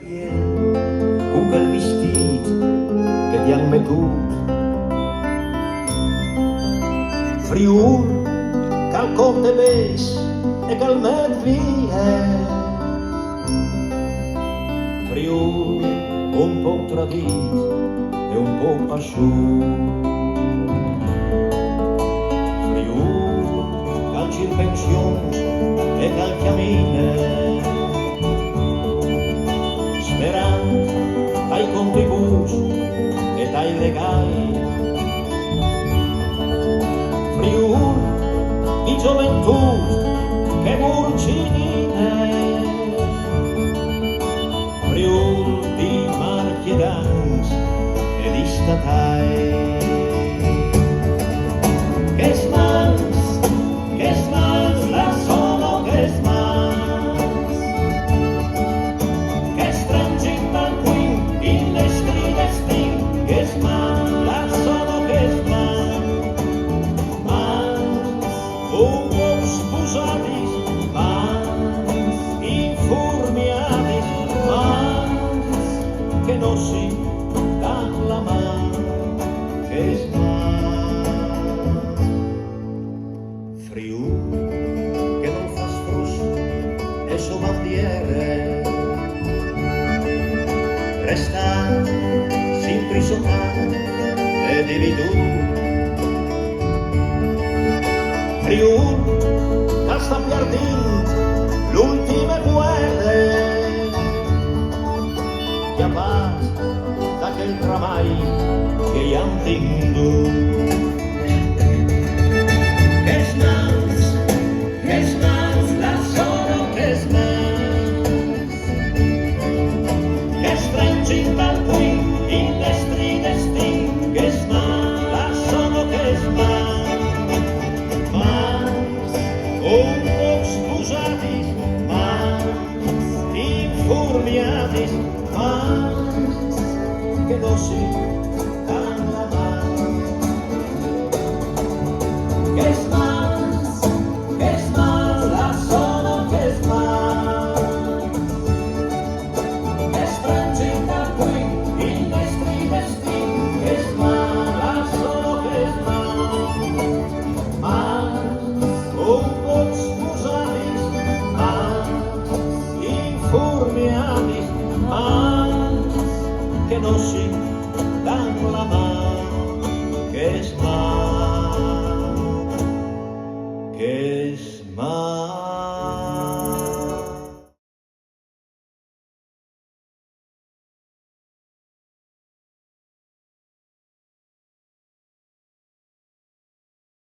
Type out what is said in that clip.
Con quel vestit che ti han metut, Friul, cal conte ves e cal met vie. Friul, un poc tradit e un poc pasciut. Friul, cal cirpensions e cal camine, sperant tai contributs e tai regai. Friul di gioventù che murcinine, Friul di marchiedans e di statai. Che smans, la sono che smans, che strangin dal qui in le stride sting, che smans, la sono che smans, un po' spusatis, mans infurmiatis, mans che non si dan la man, che smans. Friul che non fa sfrus e suo bandiere, resta sempre sott'anno e dividut. Friul che sta perdint l'ultime guerre, che abans d'aquell treball que hi han tingut. Que mans, la sono que mans, que strangin dal qui in le stride sting, que mans, la sono que mans, un poc spusatis, mans infurmiatis, mans che non si dan la man. Che mans, la sono che mans, che strangin da qui in le stride sting, che mans, la sono che mans, un poc spusatis, mans infurmiatis, mans che non si